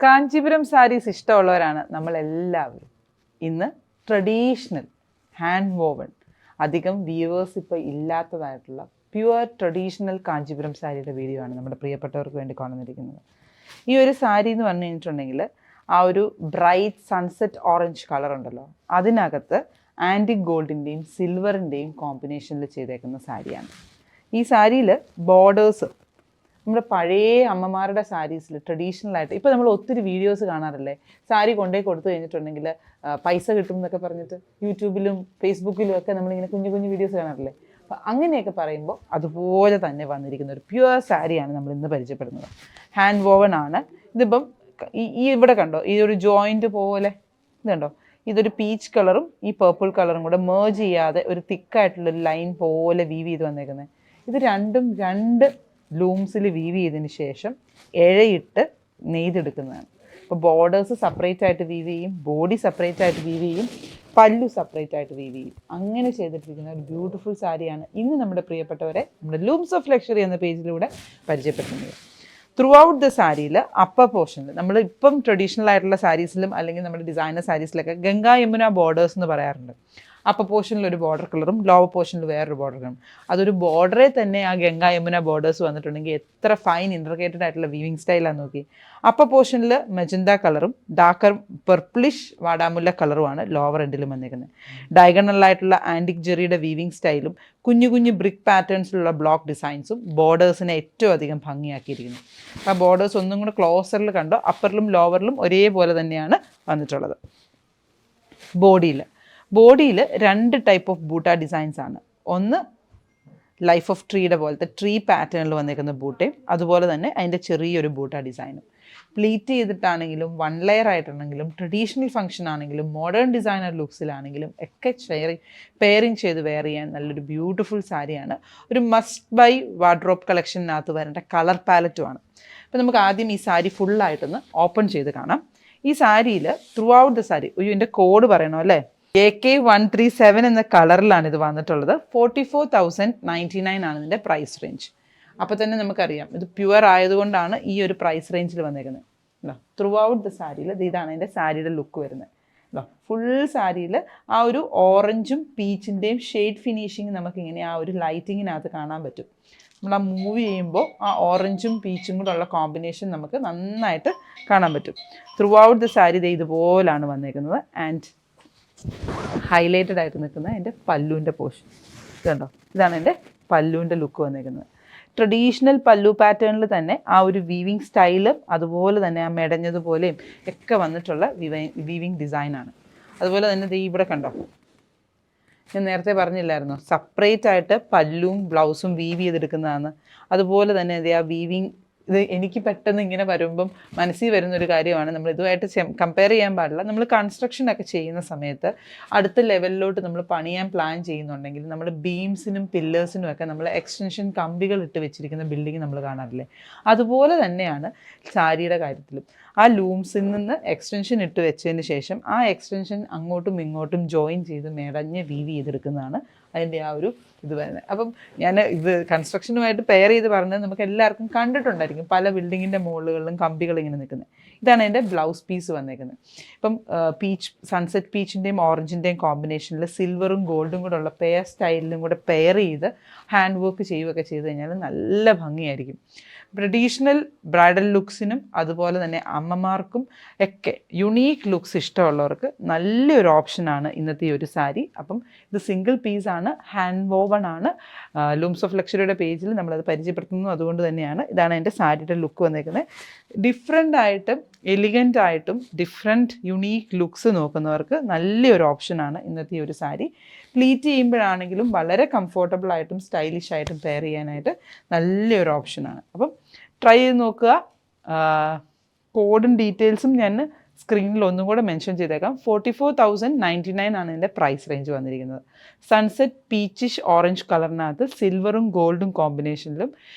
കാഞ്ചീപുരം സാരീസ് ഇഷ്ടമുള്ളവരാണ് നമ്മളെല്ലാവരും. ഇന്ന് traditional hand woven, അധികം വ്യൂവേഴ്സ് ഇപ്പോൾ ഇല്ലാത്തതായിട്ടുള്ള പ്യുവർ ട്രഡീഷണൽ കാഞ്ചീപുരം സാരിയുടെ വീഡിയോ ആണ് നമ്മുടെ പ്രിയപ്പെട്ടവർക്ക് വേണ്ടി കൊണ്ടുവന്നിരിക്കുന്നത്. ഈ ഒരു സാരി എന്ന് പറഞ്ഞു കഴിഞ്ഞിട്ടുണ്ടെങ്കിൽ ആ ഒരു ബ്രൈറ്റ് സൺസെറ്റ് ഓറഞ്ച് കളർ ഉണ്ടല്ലോ, അതിനകത്ത് ആൻറ്റിക് ഗോൾഡിൻ്റെയും സിൽവറിൻ്റെയും കോമ്പിനേഷനിൽ ചെയ്തേക്കുന്ന സാരിയാണ്. ഈ സാരിയിൽ ബോർഡേഴ്സ് നമ്മുടെ പഴയ അമ്മമാരുടെ സാരീസിൽ ട്രഡീഷണൽ ആയിട്ട് ഇപ്പോൾ നമ്മൾ ഒത്തിരി വീഡിയോസ് കാണാറില്ലേ, സാരി കൊണ്ടുപോയി കൊടുത്തു കഴിഞ്ഞിട്ടുണ്ടെങ്കിൽ പൈസ കിട്ടും എന്നൊക്കെ പറഞ്ഞിട്ട് യൂട്യൂബിലും ഫേസ്ബുക്കിലും ഒക്കെ നമ്മളിങ്ങനെ കുഞ്ഞു കുഞ്ഞു വീഡിയോസ് കാണാറില്ലേ. അപ്പം അങ്ങനെയൊക്കെ പറയുമ്പോൾ അതുപോലെ തന്നെ വന്നിരിക്കുന്ന ഒരു പ്യുവർ സാരിയാണ് നമ്മൾ ഇന്ന് പരിചയപ്പെടുന്നത്. ഹാൻഡ് വോവൺ ആണ്. ഇതിപ്പം ഈ ഇവിടെ കണ്ടോ, ഈ ഒരു ജോയിൻറ്റ് പോലെ ഇതുണ്ടോ, ഇതൊരു പീച്ച് കളറും ഈ പേർപ്പിൾ കളറും കൂടെ മേർജ് ചെയ്യാതെ ഒരു തിക്കായിട്ടുള്ളൊരു ലൈൻ പോലെ വീവ് ചെയ്ത് വന്നേക്കുന്നത്. ഇത് രണ്ടും രണ്ട് ലൂംസിൽ വീവ് ചെയ്തതിന് ശേഷം ഇഴയിട്ട് നെയ്തെടുക്കുന്നതാണ്. ഇപ്പോൾ ബോർഡേഴ്സ് സെപ്പറേറ്റ് ആയിട്ട് വീവ് ചെയ്യും, ബോഡി സെപ്പറേറ്റ് ആയിട്ട് വീവ് ചെയ്യും, പല്ലു സെപ്പറേറ്റ് ആയിട്ട് വീവ് ചെയ്യും. അങ്ങനെ ചെയ്തിട്ടിരിക്കുന്ന ഒരു ബ്യൂട്ടിഫുൾ സാരിയാണ് ഇന്ന് നമ്മുടെ പ്രിയപ്പെട്ടവരെ നമ്മുടെ ലൂംസ് ഓഫ് ലക്ഷറി എന്ന പേജിലൂടെ പരിചയപ്പെടുത്തുന്നത്. ത്രൂ ഔട്ട് ദ സാരിയിൽ അപ്പർ പോർഷനിൽ നമ്മൾ ഇപ്പം ട്രഡീഷണൽ ആയിട്ടുള്ള സാരീസിലും അല്ലെങ്കിൽ നമ്മുടെ ഡിസൈനർ സാരീസിലൊക്കെ ഗംഗാ യമുന ബോർഡേഴ്സ് എന്ന് പറയാറുണ്ട്. അപ്പർ പോർഷനിൽ ഒരു ബോർഡർ കളറും ലോവർ പോർഷനിൽ വേറൊരു ബോർഡർ കളറും. അതൊരു ബോർഡറെ തന്നെ ആ ഗംഗാ യമുന ബോർഡേഴ്സ് വന്നിട്ടുണ്ടെങ്കിൽ എത്ര ഫൈൻ ഇൻട്രിക്കേറ്റഡ് ആയിട്ടുള്ള വീവിങ് സ്റ്റൈലാന്ന് നോക്കി. അപ്പർ പോർഷനിൽ മെജന്ത കളറും ഡാർക്കർ പെർപ്പിളിഷ് വാടാമുല്ല കളറുമാണ് ലോവർ എൻഡിലും വന്നിരിക്കുന്നത്. ഡയഗണലായിട്ടുള്ള ആൻറ്റിക് ജെറിയുടെ വീവിങ് സ്റ്റൈലും കുഞ്ഞു കുഞ്ഞു ബ്രിക്ക് പാറ്റേൺസിലുള്ള ബ്ലോക്ക് ഡിസൈൻസും ബോർഡേഴ്സിനെ ഏറ്റവും അധികം ഭംഗിയാക്കിയിരിക്കുന്നു. ആ ബോർഡേഴ്സ് ഒന്നും കൂടെ ക്ലോസറിൽ കണ്ടോ, അപ്പറിലും ലോവറിലും ഒരേപോലെ തന്നെയാണ് വന്നിട്ടുള്ളത്. ബോഡിയിൽ രണ്ട് ടൈപ്പ് ഓഫ് ബൂട്ട ഡിസൈൻസ് ആണ്. ഒന്ന് ലൈഫ് ഓഫ് ട്രീയുടെ പോലത്തെ ട്രീ പാറ്റേണിൽ വന്നിരിക്കുന്ന ബൂട്ടയും അതുപോലെ തന്നെ അതിൻ്റെ ചെറിയൊരു ബൂട്ട ഡിസൈനും. പ്ലീറ്റ് ചെയ്തിട്ടാണെങ്കിലും വൺ ലെയർ ആയിട്ടാണെങ്കിലും ട്രഡീഷണൽ ഫംഗ്ഷൻ ആണെങ്കിലും മോഡേൺ ഡിസൈനർ ലുക്സിലാണെങ്കിലും ഒക്കെ പെയറിങ് ചെയ്ത് വെയർ ചെയ്യാൻ നല്ലൊരു ബ്യൂട്ടിഫുൾ സാരിയാണ്. ഒരു മസ്റ്റ് ബൈ വാർഡ്രോബ് കളക്ഷനകത്ത് വരേണ്ട കളർ പാലറ്റുമാണ്. അപ്പോൾ നമുക്ക് ആദ്യം ഈ സാരി ഫുള്ളായിട്ടൊന്ന് ഓപ്പൺ ചെയ്ത് കാണാം. ഈ സാരിയിൽ ത്രൂ ഔട്ട് ദ സാരി, ഇതിൻ്റെ കോഡ് പറയണോ അല്ലേ, AK137 എന്ന കളറിലാണ് ഇത് വന്നിട്ടുള്ളത്. 44,099 ആണ് ഇതിൻ്റെ പ്രൈസ് റേഞ്ച്. അപ്പോൾ തന്നെ നമുക്കറിയാം ഇത് പ്യുവർ ആയതുകൊണ്ടാണ് ഈ ഒരു പ്രൈസ് റേഞ്ചിൽ വന്നിരിക്കുന്നത്. ത്രൂ ഔട്ട് ദ സാരിയിൽ ഇതാണ് അതിൻ്റെ സാരിയുടെ ലുക്ക് വരുന്നത്. ഫുൾ സാരിയിൽ ആ ഒരു ഓറഞ്ചും പീച്ചിൻ്റെയും ഷെയ്ഡ് ഫിനിഷിങ് നമുക്കിങ്ങനെ ആ ഒരു ലൈറ്റിങ്ങിനകത്ത് കാണാൻ പറ്റും. നമ്മൾ ആ മൂവ് ചെയ്യുമ്പോൾ ആ ഓറഞ്ചും പീച്ചും കൂടെ ഉള്ള കോമ്പിനേഷൻ നമുക്ക് നന്നായിട്ട് കാണാൻ പറ്റും. ത്രൂ ഔട്ട് ദ സാരി ഇതുപോലാണ് വന്നിരിക്കുന്നത്. ആൻഡ് ഹൈലൈറ്റഡ് ആയിട്ട് നിൽക്കുന്ന എൻ്റെ പല്ലുവിൻ്റെ പോർഷൻ ഇതുണ്ടോ, ഇതാണ് എൻ്റെ പല്ലുവിൻ്റെ ലുക്ക് വന്നിരിക്കുന്നത്. ട്രഡീഷണൽ പല്ലു പാറ്റേണിൽ തന്നെ ആ ഒരു വീവിങ് സ്റ്റൈലും അതുപോലെ തന്നെ ആ മെടഞ്ഞതുപോലെയും ഒക്കെ വന്നിട്ടുള്ള വീവിങ് ഡിസൈനാണ്. അതുപോലെ തന്നെ ഇവിടെ കണ്ടോ, ഞാൻ നേരത്തെ പറഞ്ഞില്ലായിരുന്നോ സെപ്പറേറ്റ് ആയിട്ട് പല്ലും ബ്ലൗസും വീവ് ചെയ്തെടുക്കുന്നതാണ്. അതുപോലെ തന്നെ ആ വീവിങ് ഇത് എനിക്ക് പെട്ടെന്ന് ഇങ്ങനെ വരുമ്പം മനസ്സിൽ വരുന്നൊരു കാര്യമാണ്. നമ്മൾ ഇതുമായിട്ട് കമ്പയർ ചെയ്യാൻ പാടില്ല. നമ്മൾ കൺസ്ട്രക്ഷനൊക്കെ ചെയ്യുന്ന സമയത്ത് അടുത്ത ലെവലിലോട്ട് നമ്മൾ പണിയാൻ പ്ലാൻ ചെയ്യുന്നുണ്ടെങ്കിൽ നമ്മൾ ബീംസിനും പില്ലേഴ്സിനും ഒക്കെ നമ്മൾ എക്സ്റ്റൻഷൻ കമ്പികൾ ഇട്ട് വെച്ചിരിക്കുന്ന ബിൽഡിംഗ് നമ്മൾ കാണാറില്ലേ, അതുപോലെ തന്നെയാണ് സാരിയുടെ കാര്യത്തിലും. ആ ലൂംസിൽ നിന്ന് എക്സ്റ്റൻഷൻ ഇട്ട് വെച്ചതിന് ശേഷം ആ എക്സ്റ്റൻഷൻ അങ്ങോട്ടും ഇങ്ങോട്ടും ജോയിൻ ചെയ്ത് മെടഞ്ഞ് വീവ് ചെയ്തെടുക്കുന്നതാണ് അതിൻ്റെ ആ ഒരു ഇത് വരുന്നത്. അപ്പം ഞാൻ ഇത് കൺസ്ട്രക്ഷനുമായിട്ട് പെയർ ചെയ്ത് പറഞ്ഞത് നമുക്ക് എല്ലാവർക്കും കണ്ടിട്ടുണ്ടായിരിക്കും, പല ബിൽഡിങ്ങിൻ്റെ മുകളിലും കമ്പികൾ ഇങ്ങനെ നിൽക്കുന്നത്. ഇതാണ് എൻ്റെ ബ്ലൗസ് പീസ് വന്നേക്കുന്നത്. ഇപ്പം പീച്ച് സൺസെറ്റ് പീച്ചിൻ്റെയും ഓറഞ്ചിൻ്റെയും കോമ്പിനേഷനിൽ സിൽവറും ഗോൾഡും കൂടെ ഉള്ള പെയർ സ്റ്റൈലിലും കൂടെ പെയർ ചെയ്ത് ഹാൻഡ് വർക്ക് ചെയ്യുകയൊക്കെ ചെയ്ത് കഴിഞ്ഞാൽ നല്ല ഭംഗിയായിരിക്കും. ട്രഡീഷണൽ ബ്രൈഡൽ ലുക്സിനും അതുപോലെ തന്നെ അമ്മമാർക്കും ഒക്കെ യുണീക്ക് ലുക്സ് ഇഷ്ടമുള്ളവർക്ക് നല്ലൊരു ഓപ്ഷനാണ് ഇന്നത്തെ ഈ ഒരു സാരി. അപ്പം ഇത് സിംഗിൾ പീസാണ്, ഹാൻഡ് വോവൺ ആണ്. ലൂംസ് ഓഫ് ലക്ഷറിയുടെ പേജിൽ നമ്മളത് പരിചയപ്പെടുത്തുന്നു. അതുകൊണ്ട് തന്നെയാണ് ഇതാണ് എൻ്റെ സാരിയുടെ ലുക്ക് വന്നേക്കുന്നത്. ഡിഫറെൻ്റ് ആയിട്ടും എലിഗൻ്റ് ആയിട്ടും ഡിഫറെൻറ്റ് യുണീക്ക് ലുക്സ് നോക്കുന്നവർക്ക് നല്ലൊരു ഓപ്ഷനാണ് ഇന്നത്തെ ഈ ഒരു സാരി. പ്ലീറ്റ് ചെയ്യുമ്പോഴാണെങ്കിലും വളരെ കംഫോർട്ടബിൾ ആയിട്ടും സ്റ്റൈലിഷ് ആയിട്ടും പെയർ ചെയ്യാനായിട്ട് നല്ലൊരു ഓപ്ഷനാണ്. അപ്പം ട്രൈ ചെയ്ത് നോക്കുക. കോഡും ഡീറ്റെയിൽസും ഞാൻ സ്ക്രീനിൽ ഒന്നും കൂടെ മെൻഷൻ ചെയ്തേക്കാം. 44,099 ആണ് ഇതിൻ്റെ പ്രൈസ് റേഞ്ച് വന്നിരിക്കുന്നത്. സൺസെറ്റ് പീച്ചിഷ് ഓറഞ്ച് കളറിനകത്ത് സിൽവറും ഗോൾഡും കോമ്പിനേഷനിലും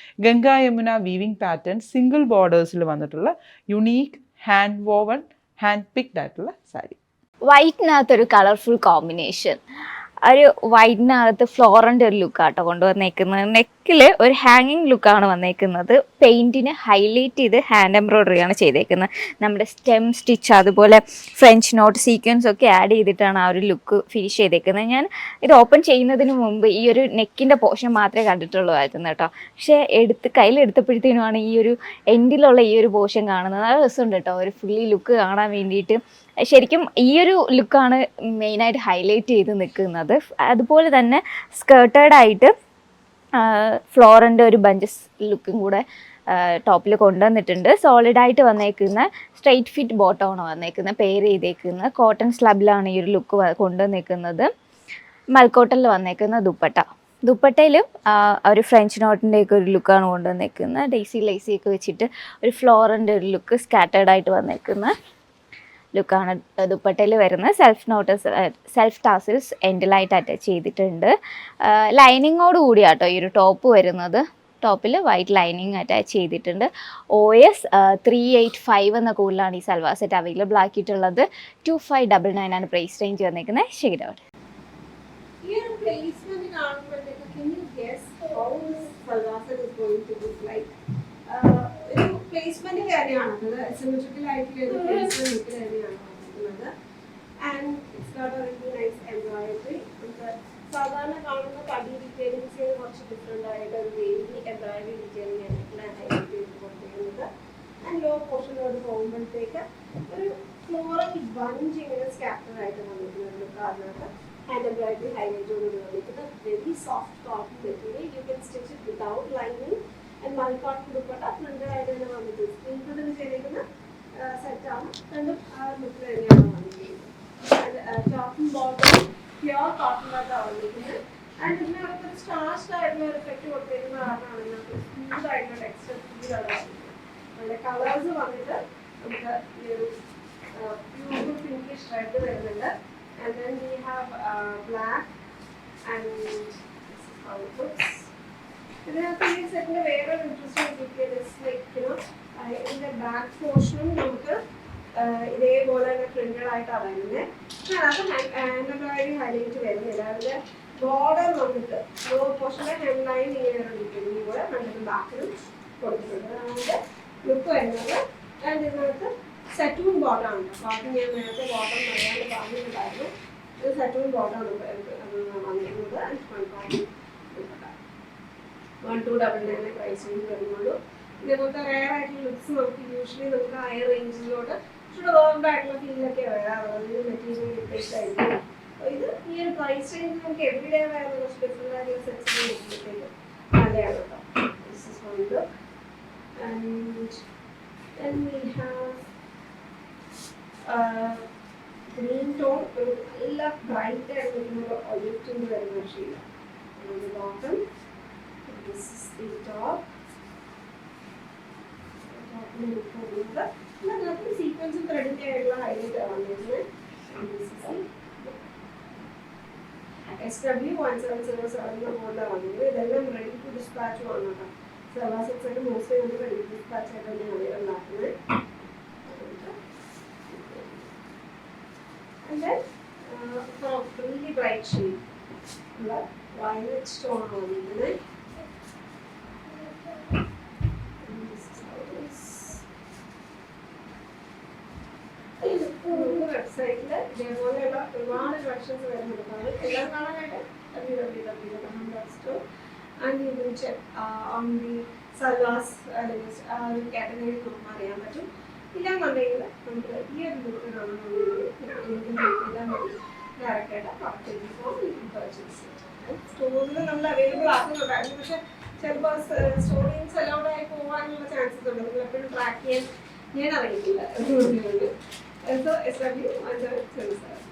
Ganga Yamuna weaving pattern single ബോർഡേഴ്സിൽ വന്നിട്ടുള്ള unique hand woven hand picked ആയിട്ടുള്ള സാരി. വൈറ്റിനകത്തൊരു കളർഫുൾ കോമ്പിനേഷൻ, ഒരു വൈറ്റിനകത്ത് ഫ്ലോറിൻ്റെ ഒരു ലുക്കാട്ടോ കൊണ്ടുവന്നേക്കുന്നത്. നെക്കിൽ ഒരു ഹാങ്ങിങ് ലുക്കാണ് വന്നേക്കുന്നത്. പെയിൻറ്റിന് ഹൈലൈറ്റ് ചെയ്ത് ഹാൻഡ് എംബ്രോയ്ഡറി ആണ് ചെയ്തേക്കുന്നത്. നമ്മുടെ സ്റ്റെം സ്റ്റിച്ച് അതുപോലെ ഫ്രഞ്ച് നോട്ട് സീക്വൻസ് ഒക്കെ ആഡ് ചെയ്തിട്ടാണ് ആ ഒരു ലുക്ക് ഫിനിഷ് ചെയ്തേക്കുന്നത്. ഞാൻ ഇത് ഓപ്പൺ ചെയ്യുന്നതിന് മുമ്പ് ഈ ഒരു നെക്കിൻ്റെ പോർഷൻ മാത്രമേ കണ്ടിട്ടുള്ളൂ കേട്ടോ. പക്ഷേ കയ്യിലെടുത്തപ്പോഴത്തേനുമാണ് ഈ ഒരു എൻഡിലുള്ള ഈ ഒരു പോർഷൻ കാണുന്നത്. അത് രസമുണ്ട് കേട്ടോ, ഒരു ഫുള്ളി ലുക്ക് കാണാൻ വേണ്ടിയിട്ട്. ശരിക്കും ഈ ഒരു ലുക്കാണ് മെയിനായിട്ട് ഹൈലൈറ്റ് ചെയ്ത് നിൽക്കുന്നത്. അതുപോലെ തന്നെ സ്കേർട്ടഡായിട്ട് ഫ്ലോറിൻ്റെ ഒരു ബഞ്ചസ് ലുക്കും കൂടെ ടോപ്പിൽ കൊണ്ടുവന്നിട്ടുണ്ട്. സോളിഡായിട്ട് വന്നേക്കുന്ന സ്ട്രെയിറ്റ് ഫിറ്റ് ബോട്ടമാണ് വന്നേക്കുന്നത്, പെയർ ചെയ്തേക്കുന്നത്. കോട്ടൺ സ്ലബിലാണ് ഈ ഒരു ലുക്ക് കൊണ്ടുവന്നേക്കുന്നത്. മൽക്കോട്ടനിൽ വന്നേക്കുന്ന ദുപ്പട്ടയിലും ഒരു ഫ്രഞ്ച് നോട്ടിൻ്റെയൊക്കെ ഒരു ലുക്കാണ് കൊണ്ടുവന്നേക്കുന്നത്. ഡെയ്സി ലൈസിയൊക്കെ വെച്ചിട്ട് ഒരു ഫ്ലോറിൻ്റെ ഒരു ലുക്ക് സ്കാറ്റേർഡായിട്ട് വന്നേക്കുന്ന ലുക്കാണ് ദുപ്പട്ടയിൽ വരുന്നത്. സെൽഫ് ടാസിൽസ് എൻഡിലായിട്ട് അറ്റാച്ച് ചെയ്തിട്ടുണ്ട്. ലൈനിങ്ങോട് കൂടിയാട്ടോ ഈ ഒരു ടോപ്പ് വരുന്നത്. ടോപ്പിൽ വൈറ്റ് ലൈനിങ് അറ്റാച്ച് ചെയ്തിട്ടുണ്ട്. OS 385 എന്ന കോഡിലാണ് ഈ സൽവാർ സെറ്റ് അവൈലബിൾ ആക്കിയിട്ടുള്ളത്. 2599 ആണ് പ്രൈസ് റേഞ്ച് വന്നേക്കുന്നത്. ശരിയാണ്. പ്ലേസ്മെന്റ് കാര്യമാണ് സിമെട്രിക്കൽ ആയിട്ടുള്ള പ്ലേസ്മെന്റ് തന്നെയാണ് വന്നിട്ടുള്ളത്. And it's got A very nice embroidery. നമുക്ക് സാധാരണ കാണുന്ന പടി ഡീറ്റെയിലിംഗ്സ് കുറച്ച് ഡിഫറെൻ്റ് ആയിട്ട് ഒരു വേവി എംബ്രോയിഡറി ഡീറ്റെയിലിംഗ് ആയിട്ടുള്ള ഹൈലൈറ്റ് ചെയ്ത് കൊടുത്തിരുന്നത്. ആൻഡ് ലോ പോർഷനിലോട്ട് പോകുമ്പോഴത്തേക്ക് ഒരു ഫ്ലോറൽ ബഞ്ച് ഇങ്ങനെ സ്കാറ്റർ ആയിട്ട് വന്നിട്ടുള്ള കാരണത്ത് ഹാൻഡ് എംബ്രോയിഡറി ഹൈലൈറ്റോട് വന്നിരിക്കുന്നത്. Very soft cotton material. You can stitch it without lining. മൽക്കോട്ട് ദുപ്പട്ട പ്രിന്റഡായിട്ട് തന്നെ വന്നിട്ടുണ്ട്. സ്ക്രീൻ ചെയ്തിരിക്കുന്ന സെറ്റാണ്. രണ്ടും ആ ലുക്കിൽ തന്നെയാണ് വന്നിരിക്കുന്നത്. ടോപ്പും ബോട്ടം പ്യുവർ കോട്ടണിലായിട്ടാണ് വന്നിരിക്കുന്നത്. ആൻഡ് ഇതിനകത്ത് ഒരു സ്റ്റാർച്ച്ഡ് ആയിട്ടുള്ള ഒരു എഫക്റ്റ് കൊടുത്തിരിക്കുന്ന കാരണമാണ് ഇതിനകത്ത് സ്മൂത്ത് ആയിട്ടുള്ള ടെക്സ്ചർ ഫീലാണ് വന്നിരിക്കുന്നത്. അതിൻ്റെ കളേഴ്സ് വന്നിട്ട് നമുക്ക് ഈ ഒരു പ്യൂർ പിങ്കിഷ് റെഡ് വരുന്നുണ്ട്. And then we have black and ഇതിനകത്ത് ഈ സെറ്റിന്റെ വേറൊരു ഇൻട്രസ്റ്റിംഗ് ഇതിന്റെ ബാക്ക് പോർഷനും നമുക്ക് ഇതേപോലെ തന്നെ പ്രിന്റഡ് ആയിട്ടാണ് വരുന്നത്. അതിനകത്ത് ഹാൻഡ് എംബ്രോയിഡറി ഹൈലൈറ്റ് വരുന്നില്ല. അതിന്റെ ബോർഡർ വന്നിട്ട് ലോ പോർഷന്റെ ഹെഡ് ലൈൻ ഇങ്ങനെ കൂടെ രണ്ടിനും ബാക്കിലും കൊടുത്തിട്ടുണ്ട്. അതിന്റെ ലുക്ക് വരുന്നത്. ആൻഡ് ഇതിനകത്ത് സെറ്റൂൺ ബോർഡറാണ്. കോട്ടൺ ഞാൻ നേരത്തെ ബോട്ടം പറയാണ്ട് പറഞ്ഞിട്ടുണ്ടായിരുന്നു. ഇത് സെറ്റൂൺ ബോർഡറാണ് വന്നിരുന്നത്. 1299 പ്രൈസ് റേഞ്ച് വരുന്നുള്ളൂ. ഇതേപോലത്തെ റെയർ ആയിട്ടുള്ള ലുക്സ് നമുക്ക് യൂഷ്വലി നമുക്ക് ഹയർ റേഞ്ചിലോട്ട് വേർഡ് ആയിട്ടുള്ള ഫീലൊക്കെ വരാറുള്ളത്. മെറ്റീരിയൽ ഡിഫറെൻറ്റ് ആയിരിക്കും. ഇത് ഈ ഒരു പ്രൈസ് റേഞ്ച് നമുക്ക് എവറിഡേ വരുന്ന കുറച്ച് ഡിഫറെൻ്റ് ആയിട്ടുള്ള സെറ്റ്സ് നോക്കുമ്പോഴത്തേക്ക് നല്ലതാണ് കേട്ടോ. This is one look. And then we have green tone. ഒരു നല്ല ബ്രൈറ്റ് ആയിട്ട് നിൽക്കുന്ന ഒലിവ് ടിൻ്റ് വരുന്ന shade bottom. This is the top. സീക്വൻസും ത്രെഡിന്റെ ആയിട്ടുള്ള ഹൈലൈറ്റ് ആണ് വന്നിരുന്നത്. SW1707 മോഡലാണ് വന്നത്. ഇതെല്ലാം റെഡി ടു ഡിസ്പാച്ച് ആണ് കേട്ടോ. സൽവാർ സെറ്റ്സ് ഒക്കെ മോസ്റ്റ്ലി നമുക്ക് റെഡി ടു ഡിസ്പാച്ച് ആയിട്ട് തന്നെയാണ് ഉണ്ടാക്കുന്നത്. And then really bright shade ഉള്ള violet stone ആണ് വന്നിരുന്നത്. വെബ്സൈറ്റില് ഇതേപോലെയുള്ള ഒരുപാട് കളക്ഷൻസ് വരുന്നുണ്ട്. എല്ലാം കാണാനായിട്ട് www.hamdastore and you can check on the salwars category നമുക്ക് അറിയാൻ പറ്റും. ഇല്ലാന്നുണ്ടെങ്കിൽ നമുക്ക് ഈ ഒരു ലുക്ക് ഡയറക്റ്റായിട്ട് സ്റ്റോറിൽ നമ്മൾ അവൈലബിൾ ആക്കുന്നുണ്ടായിരുന്നു. പക്ഷെ ചിലപ്പോൾ സ്റ്റോറീസ് അലൗഡ് ആയി പോകാനുള്ള ചാൻസസ് ഉണ്ട്. നിങ്ങൾ എപ്പോഴും ട്രാക്ക് ചെയ്യാൻ ഞാൻ അറിയിക്കില്ല. So SW1707.